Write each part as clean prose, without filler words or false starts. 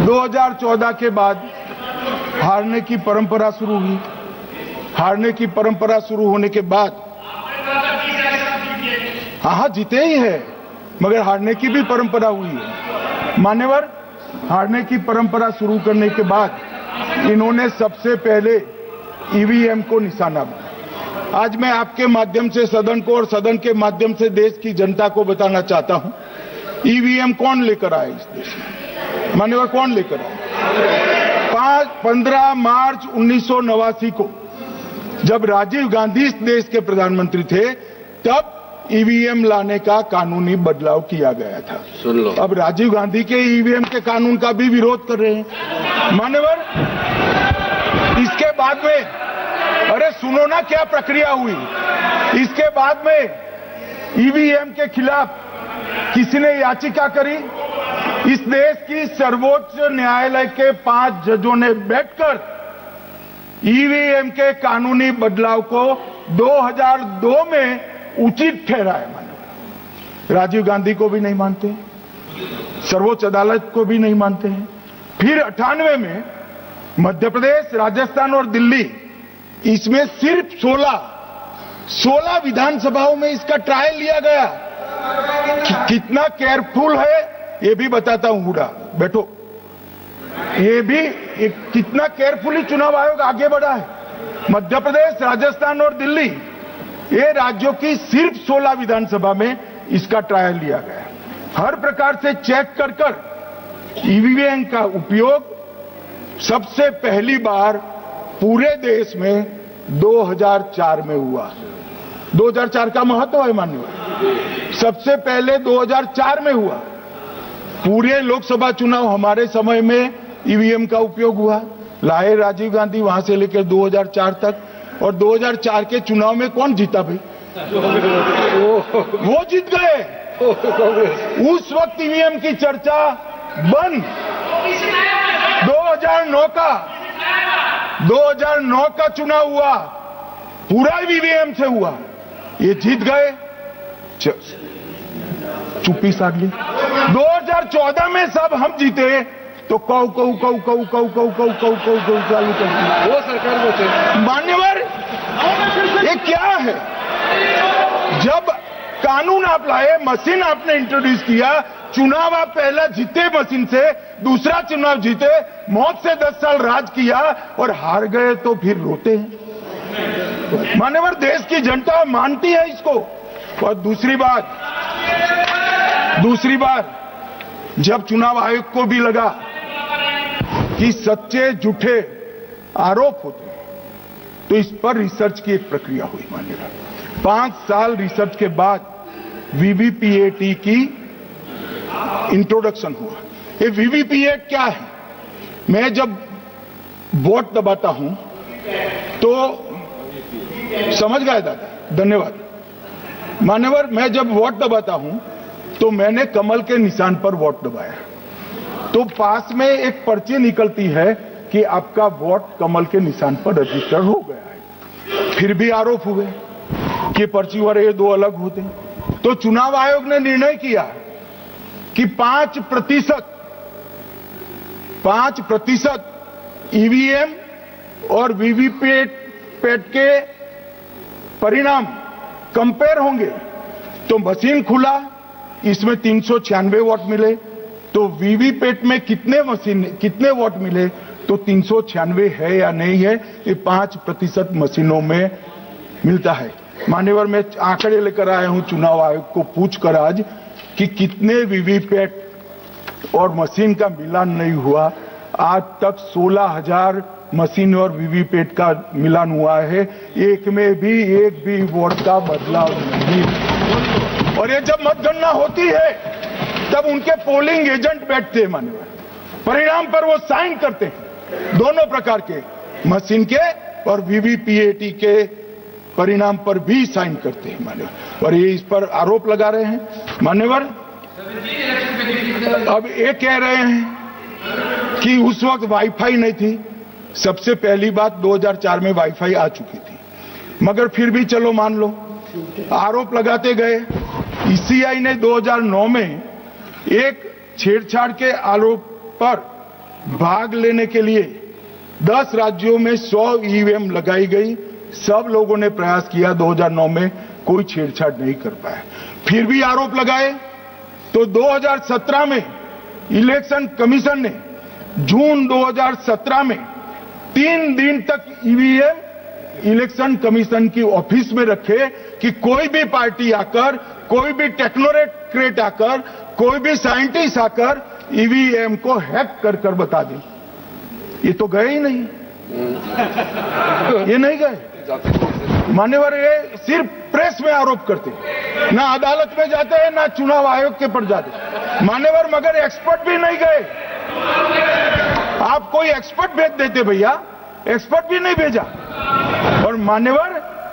2014 के बाद हारने की परंपरा शुरू हुई। हारने की परंपरा शुरू होने के बाद हाँ जीते ही है, मगर हारने की भी परंपरा हुई है। मान्यवर, हारने की परंपरा शुरू करने के बाद इन्होंने सबसे पहले ईवीएम को निशाना बनाया। आज मैं आपके माध्यम से सदन को और सदन के माध्यम से देश की जनता को बताना चाहता हूं, ईवीएम कौन लेकर आया इस देश में। मान्यवर, कौन लेकर आया? 15 मार्च 1989 को जब राजीव गांधी इस देश के प्रधानमंत्री थे, तब ईवीएम लाने का कानूनी बदलाव किया गया था। सुन लो, अब राजीव गांधी के ईवीएम के कानून का भी विरोध कर रहे हैं। मान्यवर, इसके बाद में, अरे सुनो ना क्या प्रक्रिया हुई। इसके बाद में ईवीएम के खिलाफ किसी ने याचिका करी। इस देश की सर्वोच्च न्यायालय के 5 जजों ने बैठकर ईवीएम के कानूनी बदलाव को 2002 में उचित ठहराया। मानो राजीव गांधी को भी नहीं मानते, सर्वोच्च अदालत को भी नहीं मानते हैं। फिर 98 में मध्य प्रदेश, राजस्थान और दिल्ली, इसमें सिर्फ 16 विधानसभाओं में इसका ट्रायल लिया गया। कितना केयरफुल है ये भी बताता हूं। हुडा बैठो, ये भी कितना केयरफुली चुनाव आयोग आगे बढ़ा है। मध्य प्रदेश, राजस्थान और दिल्ली, ये राज्यों की सिर्फ 16 विधानसभा में इसका ट्रायल लिया गया। हर प्रकार से चेक कर ईवीएम का उपयोग सबसे पहली बार पूरे देश में 2004 में हुआ। 2004 का महत्व है माननीय, सबसे पहले 2004 में हुआ। पूरे लोकसभा चुनाव हमारे समय में ईवीएम का उपयोग हुआ। लाए राजीव गांधी, वहां से लेकर 2004 तक। और 2004 के चुनाव में कौन जीता भाई? वो जीत गए। उस वक्त ईवीएम की चर्चा बंद। 2009 का चुनाव हुआ, पूरा ईवीएम से हुआ, ये जीत गए। चुप्पी साध ली। 2014 में सब हम जीते तो कौ चालू कर दी। वो सरकार को मान्यवर, ये क्या है? जब कानून आप लाए, मशीन आपने इंट्रोड्यूस किया, चुनाव आप पहला जीते मशीन से, दूसरा चुनाव जीते, मौत से 10 साल राज किया और हार गए तो फिर रोते हैं। मान्यवर, देश की जनता मानती है इसको। और दूसरी बात, जब चुनाव आयोग को भी लगा कि सच्चे झूठे आरोप होते हैं, तो इस पर रिसर्च की एक प्रक्रिया हुई। मानिएगा 5 साल रिसर्च के बाद वीवीपीएटी की इंट्रोडक्शन हुआ। ये वीवीपीएटी क्या है? मैं जब वोट दबाता हूं तो समझ गए दादा, धन्यवाद। मान्यवर, मैं जब वोट दबाता हूं तो मैंने कमल के निशान पर वोट दबाया, तो पास में एक पर्ची निकलती है कि आपका वोट कमल के निशान पर रजिस्टर हो गया है। फिर भी आरोप हुए कि पर्ची और ये 2 अलग होते हैं। तो चुनाव आयोग ने निर्णय किया कि 5% ईवीएम और वीवीपैट के परिणाम कंपेयर होंगे। तो मशीन खुला, इसमें 396 वोट मिले, तो वीवीपैट में कितने वोट मिले, तो 396 है या नहीं है, ये 5% मशीनों में मिलता है। मान्यवर, मैं आंकड़े लेकर आया हूं चुनाव आयोग को पूछकर आज कि कितने वीवीपैट और मशीन का मिलान नहीं हुआ। आज तक 16,000 मशीन और वीवीपैट का मिलान हुआ है, एक भी वोट का बदलाव नहीं। और ये जब मतगणना होती है तब उनके पोलिंग एजेंट बैठते हैं मान्यवर, परिणाम पर वो साइन करते हैं, दोनों प्रकार के, मशीन के और वीवीपीएटी के परिणाम पर भी साइन करते हैं मान्यवर। और ये इस पर आरोप लगा रहे हैं मान्यवर। अब ये कह रहे हैं कि उस वक्त वाईफाई नहीं थी। सबसे पहली बात, 2004 में वाईफाई आ चुकी थी, मगर फिर भी चलो मान लो, आरोप लगाते गए। ईसीआई ने 2009 में एक छेड़छाड़ के आरोप पर भाग लेने के लिए 10 राज्यों में 100 ईवीएम लगाई गई। सब लोगों ने प्रयास किया, 2009 में कोई छेड़छाड़ नहीं कर पाया। फिर भी आरोप लगाए तो 2017 में इलेक्शन कमीशन ने जून 2017 में 3 दिन तक ईवीएम इलेक्शन कमीशन की ऑफिस में रखे कि कोई भी पार्टी आकर, कोई भी टेक्नोक्रेट आकर, कोई भी साइंटिस्ट आकर ईवीएम को हैक कर कर बता दे। ये तो गए ही नहीं, ये नहीं गए। मान्यवर, ये सिर्फ प्रेस में आरोप करते, ना अदालत में जाते हैं, ना चुनाव आयोग के पर जाते। मान्यवर, मगर एक्सपर्ट भी नहीं गए। आप कोई एक्सपर्ट भेज देते भैया, एक्सपर्ट भी नहीं भेजा। और मान्यवर,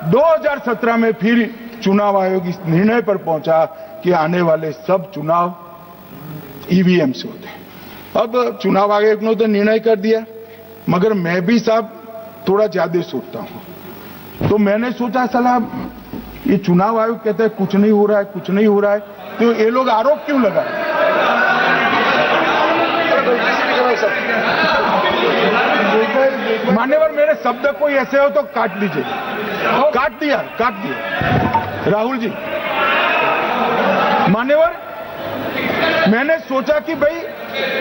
2017 में फिर चुनाव आयोग इस निर्णय पर पहुंचा कि आने वाले सब चुनाव ईवीएम से होते हैं। अब चुनाव आयोग ने तो निर्णय कर दिया, मगर मैं भी साहब थोड़ा ज्यादा सोचता हूं। तो मैंने सोचा साला ये चुनाव आयोग कहता है कुछ नहीं हो रहा है, कुछ नहीं हो रहा है, तो ये लोग आरोप क्यों लगाए? मान्यवर, मेरे शब्द कोई ऐसे हो तो काट दीजिए। काट दिया राहुल जी। मान्यवर, मैंने सोचा कि भाई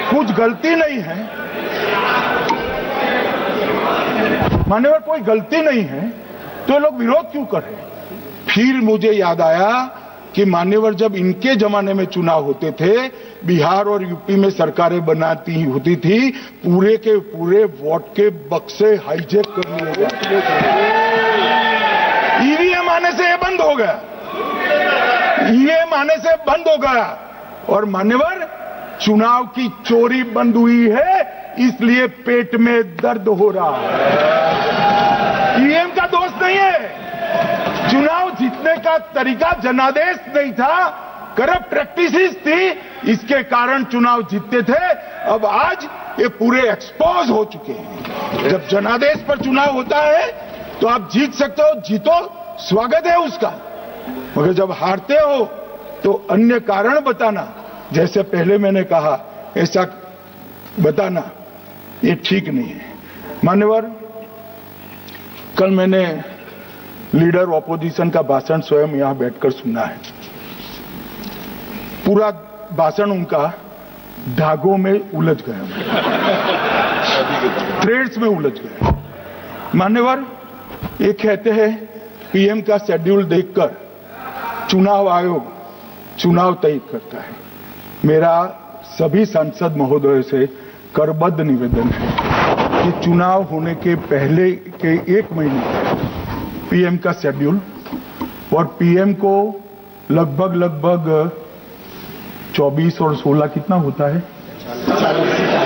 कुछ गलती नहीं है, मान्यवर कोई गलती नहीं है, तो लोग विरोध क्यों कर रहे हैं? फिर मुझे याद आया कि मान्यवर, जब इनके जमाने में चुनाव होते थे, बिहार और यूपी में सरकारें बनाती होती थी, पूरे के पूरे वोट के बक्से हाईजैक कर लिए जाते थे। ईवीएम आने से ये बंद हो गया, ईवीएम आने से बंद हो गया। और मान्यवर, चुनाव की चोरी बंद हुई है, इसलिए पेट में दर्द हो रहा है। ईवीएम का दोष नहीं है, चुनाव जीतने का तरीका जनादेश नहीं था, करप्ट प्रैक्टिसेस थी, इसके कारण चुनाव जीतते थे। अब आज ये पूरे एक्सपोज हो चुके हैं। जब जनादेश पर चुनाव होता है तो आप जीत सकते हो, जीतो, स्वागत है उसका, मगर जब हारते हो तो अन्य कारण बताना, जैसे पहले मैंने कहा, ऐसा बताना, ये ठीक नहीं है। मान्यवर, कल मैंने लीडर ऑपोजिशन का भाषण स्वयं यहां बैठकर सुना है। पूरा भाषण उनका धागों में उलझ गया, थ्रेड्स में उलझ गया। मान्यवर, ये कहते हैं पीएम का शेड्यूल देखकर चुनाव आयोग चुनाव तय करता है। मेरा सभी सांसद महोदय से करबद्ध निवेदन है कि चुनाव होने के पहले के 1 महीने पीएम का शेड्यूल, और पीएम को लगभग 24 और 16 कितना होता है,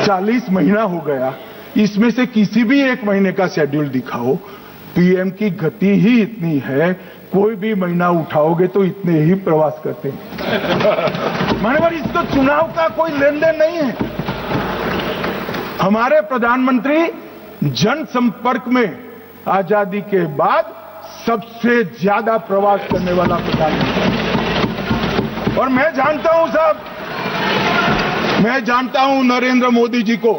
40 महीना हो गया। इसमें से किसी भी 1 महीने का शेड्यूल दिखाओ। पीएम की गति ही इतनी है, कोई भी महीना उठाओगे तो इतने ही प्रवास करते हैं। मान्यवर, इसको चुनाव का कोई लेन देन नहीं है। हमारे प्रधानमंत्री जनसंपर्क में आजादी के बाद सबसे ज्यादा प्रवास करने वाला प्रधानमंत्री। और मैं जानता हूं साहब, मैं जानता हूं नरेंद्र मोदी जी को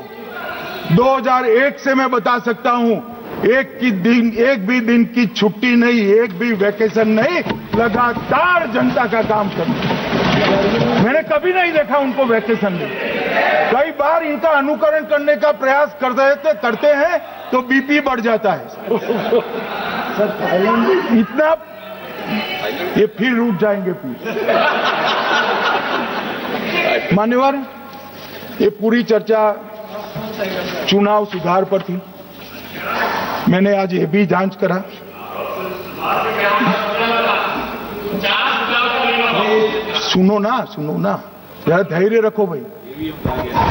2001 से मैं बता सकता हूं, एक भी दिन की छुट्टी नहीं, एक भी वैकेशन नहीं, लगातार जनता का काम करना। मैंने कभी नहीं देखा उनको वैकेशन में। कई बार इनका अनुकरण करने का प्रयास करते हैं तो बीपी बढ़ जाता है। इतना ये फिर रूठ जाएंगे फिर। मान्यवर, ये पूरी चर्चा चुनाव सुधार पर थी। मैंने आज ये भी जांच करा, सुनो ना, जरा धैर्य रखो भाई।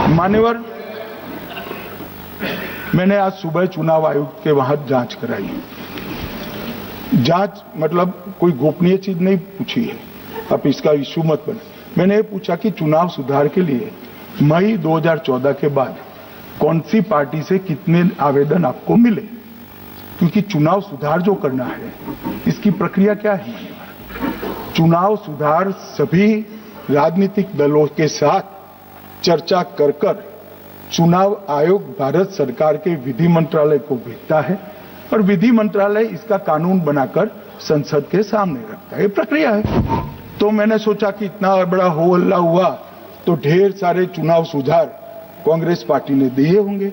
मान्यवर, मैंने आज सुबह चुनाव आयोग के वहां जांच कराई। जांच मतलब कोई गोपनीय चीज नहीं पूछी है, आप इसका इश्यू मत बने। मैंने ये पूछा कि चुनाव सुधार के लिए मई 2014 के बाद कौन सी पार्टी से कितने आवेदन आपको मिले, क्योंकि चुनाव सुधार जो करना है इसकी प्रक्रिया क्या है। चुनाव सुधार सभी राजनीतिक दलों के साथ चर्चा कर चुनाव आयोग भारत सरकार के विधि मंत्रालय को भेजता है और विधि मंत्रालय इसका कानून बनाकर संसद के सामने रखता है। ये प्रक्रिया है। तो मैंने सोचा कि इतना बड़ा हो हल्ला हुआ तो ढेर सारे चुनाव सुधार कांग्रेस पार्टी ने दिए होंगे,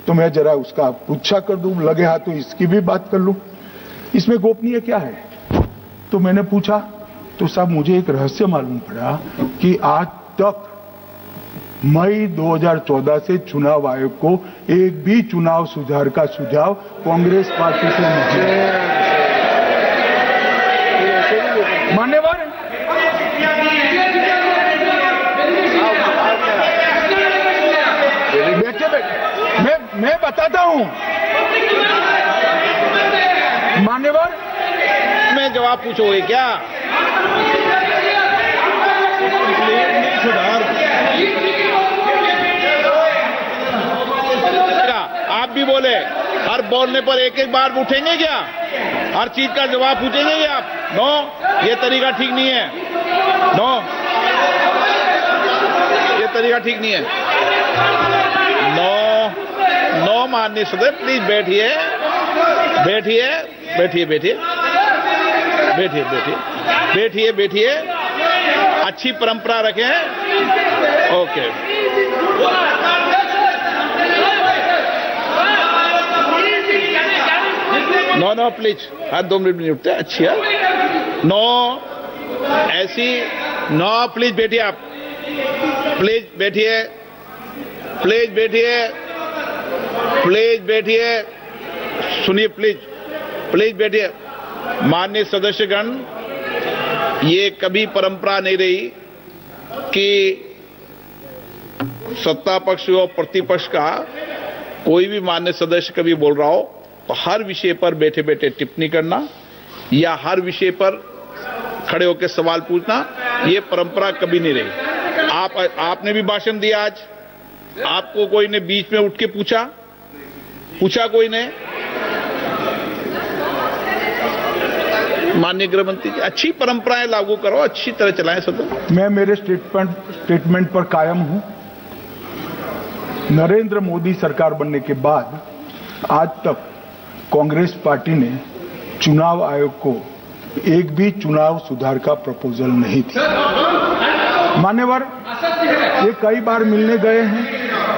तो मैं जरा उसका पुच्छा कर दूं, लगे हाथ तो इसकी भी बात कर लूं। इसमें गोपनीय क्या है? तो मैंने पूछा तो साहब मुझे एक रहस्य मालूम पड़ा कि आज तक मई 2014 से चुनाव आयोग को एक भी चुनाव सुधार का सुझाव कांग्रेस पार्टी से नहीं। मान्यवर, मैं बताता हूं मान्यवर, मैं जवाब पूछोगे क्या? आप भी बोले, हर बोलने पर एक एक बार उठेंगे क्या? हर चीज का जवाब पूछेंगे क्या आप? नो, ये तरीका ठीक नहीं है। नो, ये तरीका ठीक नहीं है। नो माननीय सदस्य, प्लीज बैठिए बैठिए बैठिए बैठिए बैठिए बैठिए बैठिए बैठिए अच्छी परंपरा रखें। ओके, नो प्लीज, हर 2 मिनट में उठते हैं। अच्छी है। नो, ऐसी नो, प्लीज बैठिए आप, प्लीज बैठिए, प्लीज बैठिए, प्लीज बैठिए, सुनिए, प्लीज प्लीज बैठिए। माननीय सदस्यगण, ये कभी परंपरा नहीं रही कि सत्ता पक्ष और प्रतिपक्ष का कोई भी माननीय सदस्य कभी बोल रहा हो तो हर विषय पर बैठे बैठे टिप्पणी करना या हर विषय पर खड़े होकर सवाल पूछना, ये परंपरा कभी नहीं रही। आपने भी भाषण दिया आज, आपको कोई ने बीच में उठ के पूछा कोई ने? माननीय गृह मंत्री जी, अच्छी परंपराएं लागू करो, अच्छी तरह चलाएं सदन। मैं मेरे स्टेटमेंट पर कायम हूं। नरेंद्र मोदी सरकार बनने के बाद आज तक कांग्रेस पार्टी ने चुनाव आयोग को एक भी चुनाव सुधार का प्रपोजल नहीं दिया। मान्यवर, ये कई बार मिलने गए हैं,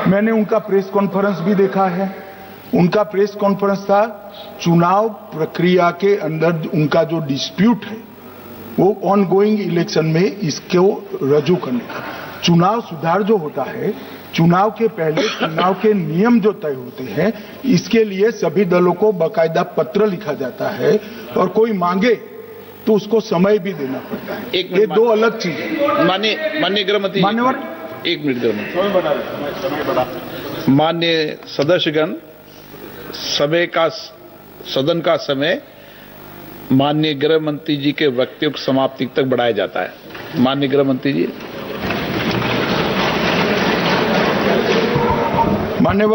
मैंने उनका प्रेस कॉन्फ्रेंस भी देखा है। उनका प्रेस कॉन्फ्रेंस था चुनाव प्रक्रिया के अंदर उनका जो डिस्प्यूट है वो ऑन गोइंग इलेक्शन में इसको रजू करने का। चुनाव सुधार जो होता है, चुनाव के पहले चुनाव के नियम जो तय होते हैं, इसके लिए सभी दलों को बाकायदा पत्र लिखा जाता है और कोई मांगे तो उसको समय भी देना पड़ता है। ये दो अलग चीज है। माननीय गृह मंत्री, मान्यवर, 1 मिनट गृह मंत्री। माननीय सदस्यगण, सदन का समय माननीय गृह मंत्री जी के वक्तव्य की समाप्ति तक बढ़ाया जाता है। माननीय गृह मंत्री जी। मान्यवर।